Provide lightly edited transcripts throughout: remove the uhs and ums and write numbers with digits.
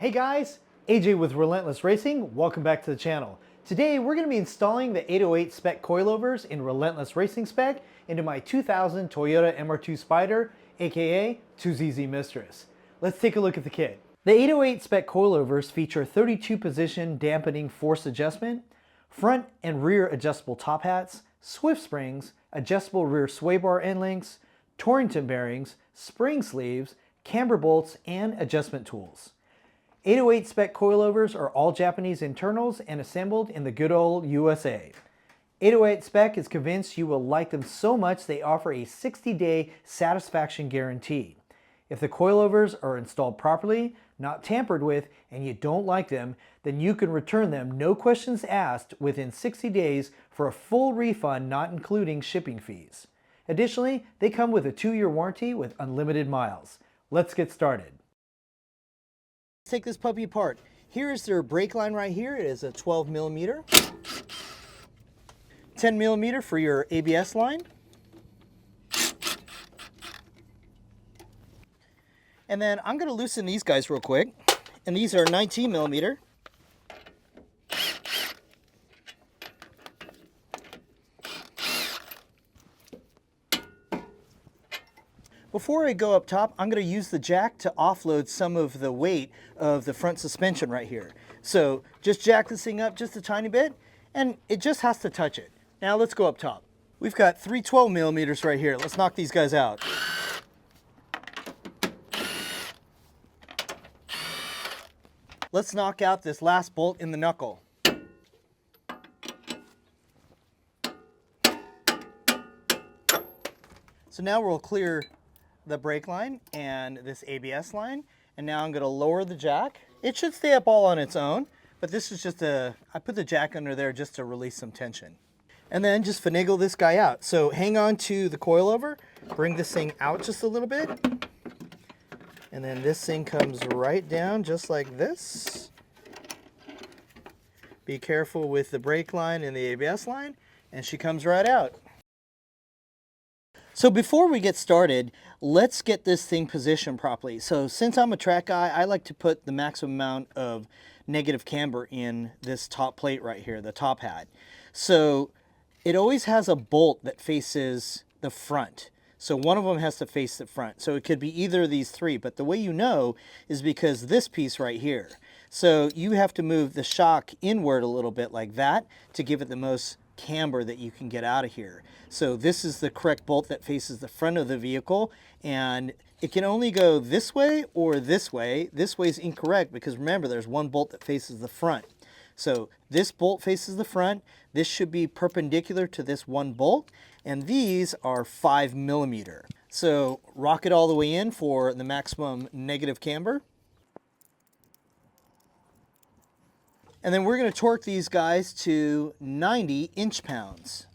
Hey guys, AJ with Relentless Racing. Welcome back to the channel. Today we're going to be installing the 808 Spec Coilovers in Relentless Racing spec into my 2000 Toyota MR2 Spyder, aka 2ZZ Mistress. Let's take a look at the kit. The 808 Spec Coilovers feature 32 position dampening force adjustment, front and rear adjustable top hats, swift springs, adjustable rear sway bar end links, Torrington bearings, spring sleeves, camber bolts, and adjustment tools. 808 Spec Coilovers are all Japanese internals and assembled in the good old USA. 808 Spec is convinced you will like them so much they offer a 60-day satisfaction guarantee. If the coilovers are installed properly, not tampered with, and you don't like them, then you can return them no questions asked within 60 days for a full refund, not including shipping fees. Additionally, they come with a 2-year warranty with unlimited miles. Let's get started. Let's take this puppy apart. Here is their brake line right here. It is a 12 millimeter. 10 millimeter for your ABS line. And then I'm going to loosen these guys real quick. And these are 19 millimeter. Before I go up top, I'm going to use the jack to offload some of the weight of the front suspension right here. So just jack this thing up just a tiny bit, and it just has to touch it. Now let's go up top. We've got 3 12 millimeters right here. Let's knock these guys out. Let's knock out this last bolt in the knuckle. So now we'll clear the brake line and this ABS line, and now I'm going to lower the jack. It should stay up all on its own, but this is just I put the jack under there just to release some tension. And then just finagle this guy out. So hang on to the coilover, bring this thing out just a little bit, and then this thing comes right down just like this. Be careful with the brake line and the ABS line, and she comes right out. So before we get started, let's get this thing positioned properly. So since I'm a track guy, I like to put the maximum amount of negative camber in this top plate right here, the top hat. So it always has a bolt that faces the front. So one of them has to face the front. So it could be either of these three, but the way you know is because this piece right here. So you have to move the shock inward a little bit like that to give it the most camber that you can get out of here. So this is the correct bolt that faces the front of the vehicle, and it can only go this way or this way. This way is incorrect because remember there's one bolt that faces the front. So this bolt faces the front. This should be perpendicular to this one bolt, and these are 5 millimeter. So rock it all the way in for the maximum negative camber. And then we're going to torque these guys to 90 inch-pounds.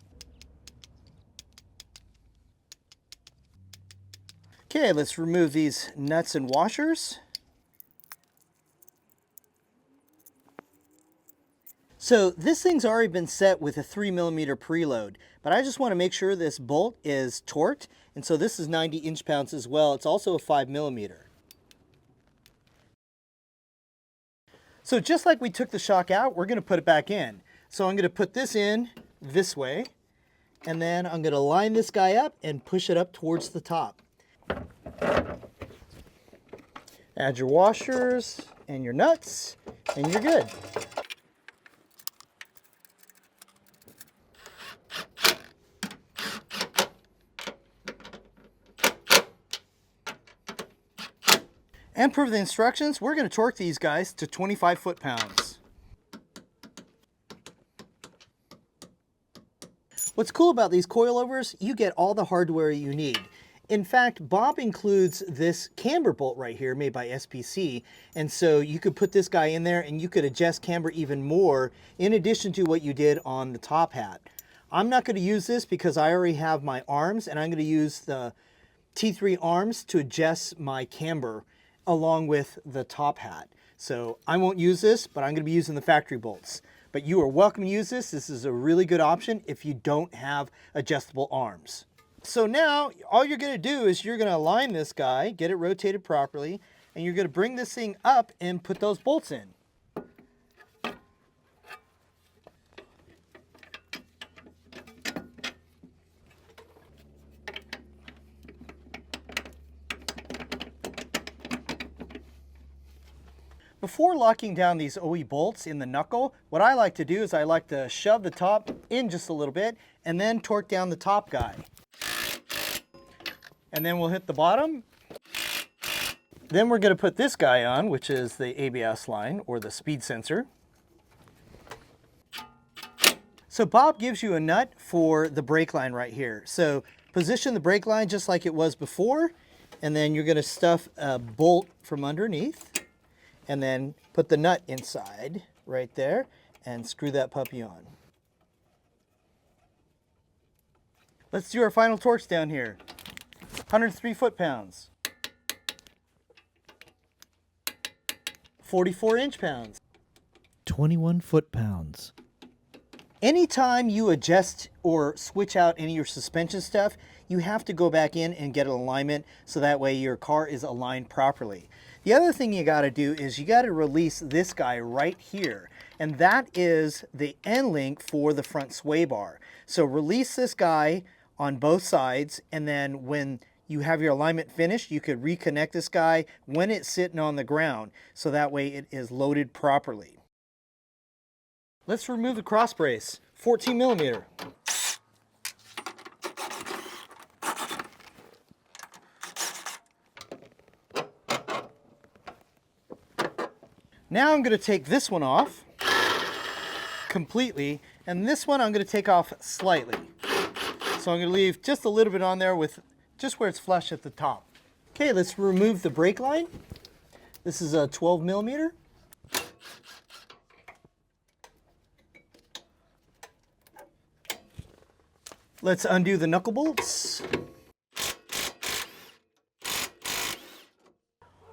Okay, let's remove these nuts and washers. So this thing's already been set with a 3 millimeter preload, but I just want to make sure this bolt is torqued, and so this is 90 inch-pounds as well. It's also a 5 millimeter. So just like we took the shock out, we're going to put it back in. So I'm going to put this in this way, and then I'm going to line this guy up and push it up towards the top. Add your washers and your nuts, and you're good. And per the instructions, we're going to torque these guys to 25 foot-pounds. What's cool about these coilovers, you get all the hardware you need. In fact, Bob includes this camber bolt right here made by SPC, and so you could put this guy in there and you could adjust camber even more in addition to what you did on the top hat. I'm not going to use this because I already have my arms, and I'm going to use the T3 arms to adjust my camber along with the top hat. So I won't use this, but I'm going to be using the factory bolts. But you are welcome to use this. This is a really good option if you don't have adjustable arms. So now all you're going to do is you're going to align this guy, get it rotated properly, and you're going to bring this thing up and put those bolts in. Before locking down these OE bolts in the knuckle, what I like to do is I like to shove the top in just a little bit and then torque down the top guy. And then we'll hit the bottom. Then we're going to put this guy on, which is the ABS line or the speed sensor. So Bob gives you a nut for the brake line right here. So position the brake line just like it was before, and then you're going to stuff a bolt from underneath. And then put the nut inside right there and screw that puppy on. Let's do our final torques down here. 103 foot-pounds. 44 inch-pounds. 21 foot-pounds. Anytime you adjust or switch out any of your suspension stuff, you have to go back in and get an alignment so that way your car is aligned properly. The other thing you got to do is you got to release this guy right here, and that is the end link for the front sway bar. So release this guy on both sides, and then when you have your alignment finished, you could reconnect this guy when it's sitting on the ground, so that way it is loaded properly. Let's remove the cross brace, 14 millimeter. Now I'm going to take this one off completely, and this one I'm going to take off slightly. So I'm going to leave just a little bit on there with just where it's flush at the top. Okay, let's remove the brake line. This is a 12 millimeter. Let's undo the knuckle bolts.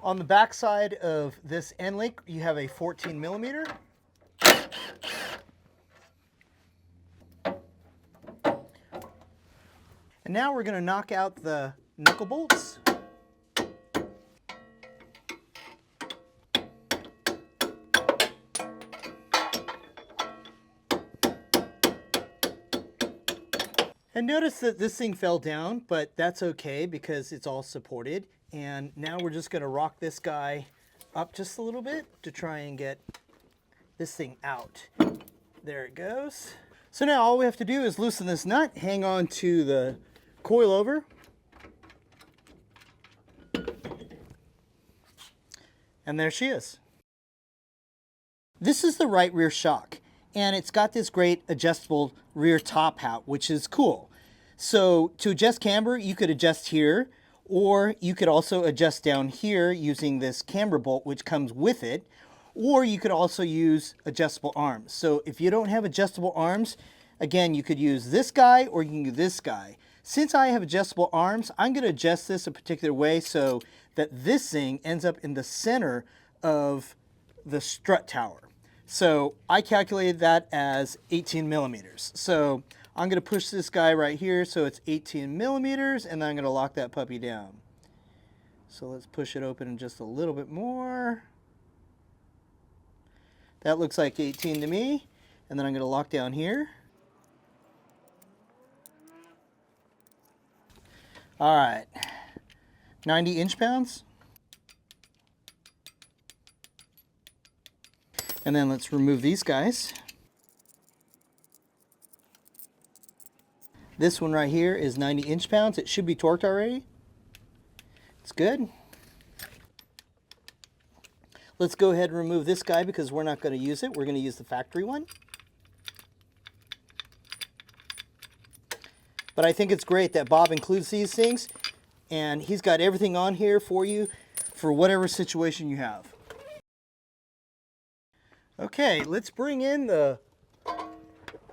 On the back side of this end link, you have a 14 millimeter. And now we're going to knock out the knuckle bolts. And notice that this thing fell down, but that's okay because it's all supported. And now we're just going to rock this guy up just a little bit to try and get this thing out. There it goes. So now all we have to do is loosen this nut, hang on to the coilover. And there she is. This is the right rear shock, and it's got this great adjustable rear top hat, which is cool. So to adjust camber, you could adjust here, or you could also adjust down here using this camber bolt, which comes with it, or you could also use adjustable arms. So if you don't have adjustable arms, again, you could use this guy or you can use this guy. Since I have adjustable arms, I'm going to adjust this a particular way so that this thing ends up in the center of the strut tower. So I calculated that as 18 millimeters. So I'm going to push this guy right here so it's 18 millimeters, and then I'm going to lock that puppy down. So let's push it open just a little bit more. That looks like 18 to me. And then I'm going to lock down here. All right, 90 inch-pounds. And then let's remove these guys. This one right here is 90 inch-pounds. It should be torqued already. It's good. Let's go ahead and remove this guy because we're not going to use it. We're going to use the factory one. But I think it's great that Bob includes these things, and he's got everything on here for you for whatever situation you have. Okay, let's bring in the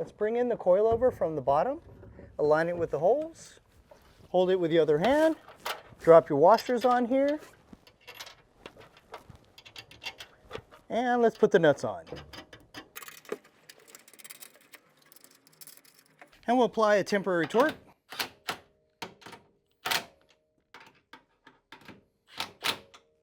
coilover from the bottom. Align it with the holes. Hold it with the other hand. Drop your washers on here. And let's put the nuts on. And we'll apply a temporary torque.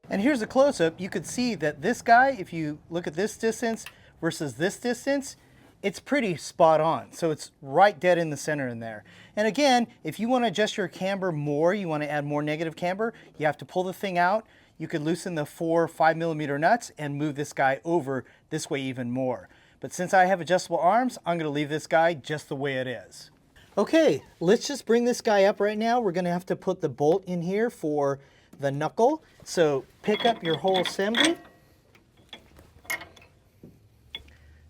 And here's a close-up. You could see that this guy, if you look at this distance versus this distance, it's pretty spot on. So it's right dead in the center in there. And again, if you want to adjust your camber more, you want to add more negative camber, you have to pull the thing out. You could loosen the 4 5mm nuts and move this guy over this way even more. But since I have adjustable arms, I'm going to leave this guy just the way it is. Okay, let's just bring this guy up right now. We're going to have to put the bolt in here for the knuckle. So pick up your whole assembly.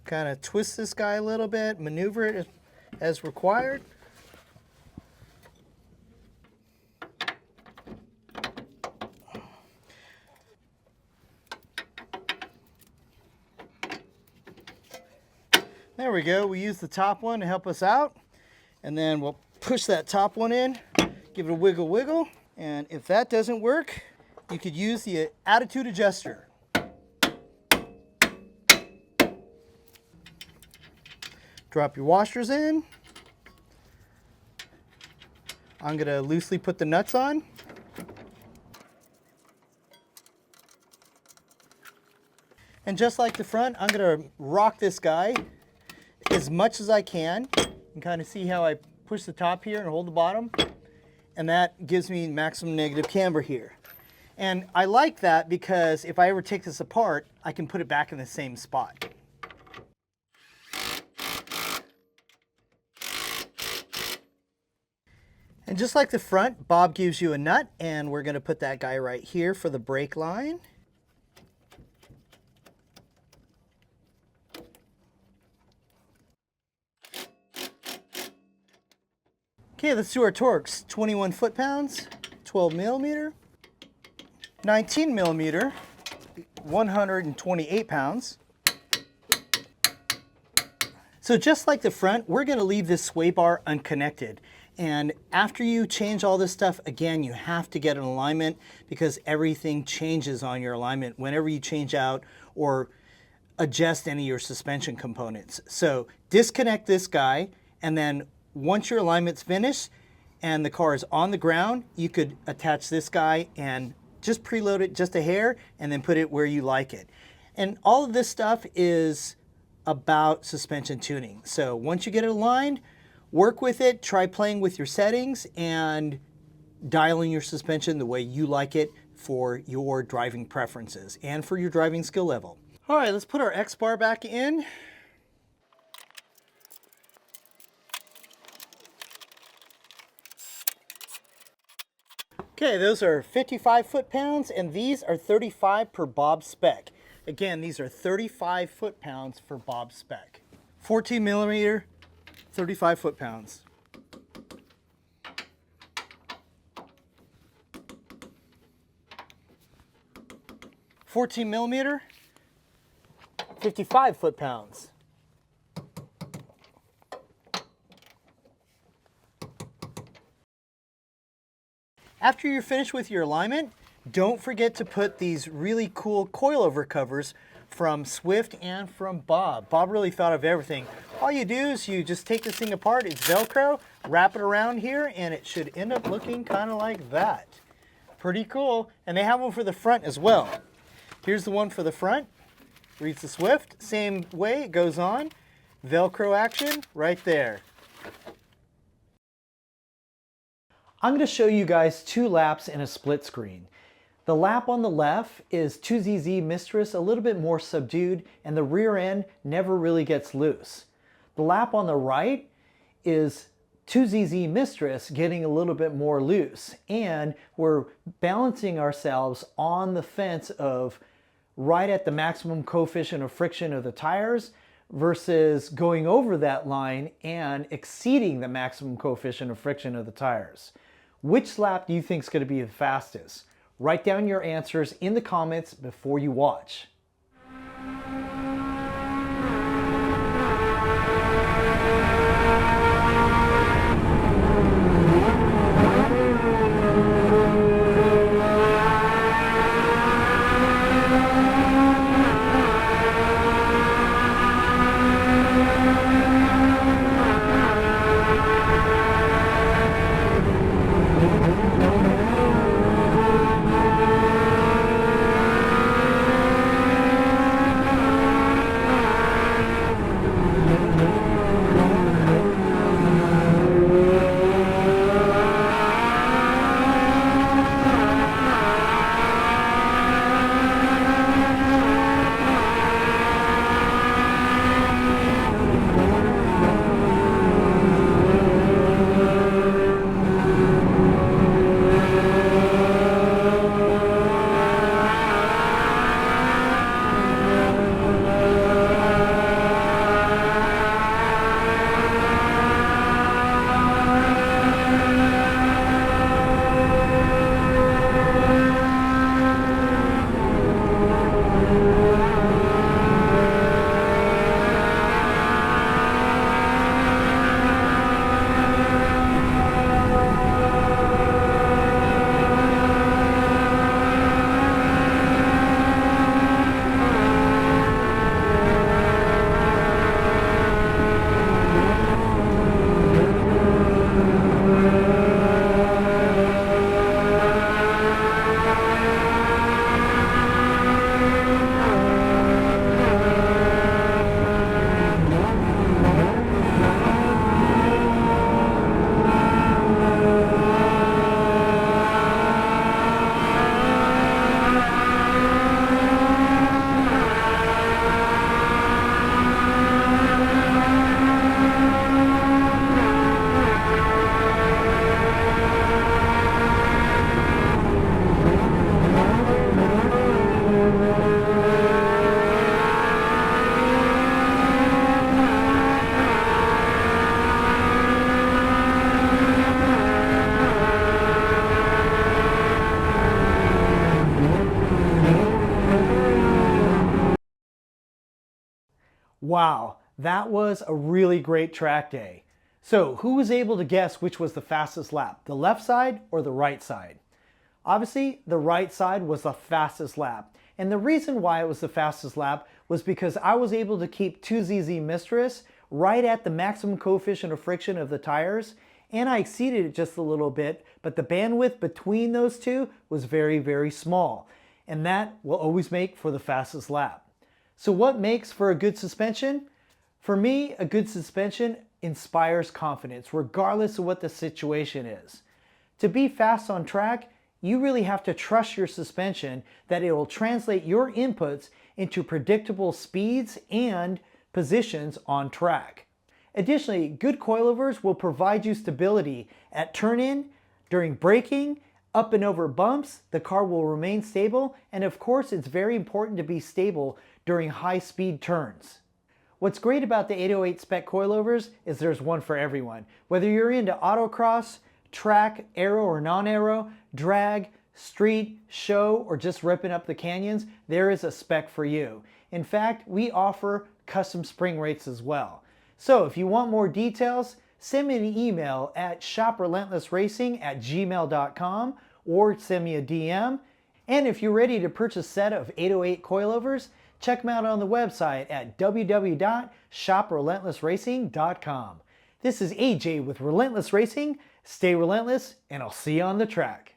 Kind of twist this guy a little bit, maneuver it as required. There we go. We use the top one to help us out. And then we'll push that top one in, give it a wiggle wiggle. And if that doesn't work, you could use the attitude adjuster. Drop your washers in. I'm going to loosely put the nuts on. And just like the front, I'm going to rock this guy as much as I can. You can kind of see how I push the top here and hold the bottom. And that gives me maximum negative camber here. And I like that because if I ever take this apart, I can put it back in the same spot. And just like the front, Bob gives you a nut, and we're going to put that guy right here for the brake line. Okay, let's do our torques. 21 foot-pounds, 12mm, 19mm, 128 pounds. So just like the front, we're going to leave this sway bar unconnected. And after you change all this stuff, again, you have to get an alignment because everything changes on your alignment whenever you change out or adjust any of your suspension components. So disconnect this guy, and then once your alignment's finished and the car is on the ground, you could attach this guy and just preload it just a hair and then put it where you like it. And all of this stuff is about suspension tuning. So once you get it aligned, work with it, try playing with your settings and dialing your suspension the way you like it for your driving preferences and for your driving skill level. All right, let's put our X bar back in. Okay, those are 55 foot-pounds and these are 35 per Bob spec. Again, these are 35 foot-pounds for Bob spec. 14mm, 35 foot-pounds. $14mm, 55 foot-pounds. After you're finished with your alignment, don't forget to put these really cool coilover covers from Swift and from Bob. Bob really thought of everything. All you do is you just take this thing apart, it's Velcro, wrap it around here, and it should end up looking kind of like that. Pretty cool. And they have one for the front as well. Here's the one for the front. Reads the Swift. Same way it goes on. Velcro action right there. I'm going to show you guys 2 laps in a split screen. The lap on the left is 2ZZ Mistress, a little bit more subdued, and the rear end never really gets loose. The lap on the right is 2ZZ Mistress getting a little bit more loose, and we're balancing ourselves on the fence of right at the maximum coefficient of friction of the tires versus going over that line and exceeding the maximum coefficient of friction of the tires. Which lap do you think is going to be the fastest? Write down your answers in the comments before you watch. Wow, that was a really great track day. So who was able to guess which was the fastest lap, the left side or the right side? Obviously, the right side was the fastest lap. And the reason why it was the fastest lap was because I was able to keep 2ZZ Mistress right at the maximum coefficient of friction of the tires, and I exceeded it just a little bit, but the bandwidth between those two was very, very small. And that will always make for the fastest lap. So what makes for a good suspension? For me, a good suspension inspires confidence, regardless of what the situation is. To be fast on track, you really have to trust your suspension that it will translate your inputs into predictable speeds and positions on track. Additionally, good coilovers will provide you stability at turn-in, during braking, up and over bumps, the car will remain stable, and of course it's very important to be stable during high-speed turns. What's great about the 808 Spec Coilovers is there's one for everyone. Whether you're into autocross, track, aero or non-aero, drag, street, show, or just ripping up the canyons, there is a spec for you. In fact, we offer custom spring rates as well. So if you want more details, send me an email at shoprelentlessracing@gmail.com or send me a DM. And if you're ready to purchase a set of 808 coilovers, check them out on the website at www.shoprelentlessracing.com. This is AJ with Relentless Racing. Stay relentless, and I'll see you on the track.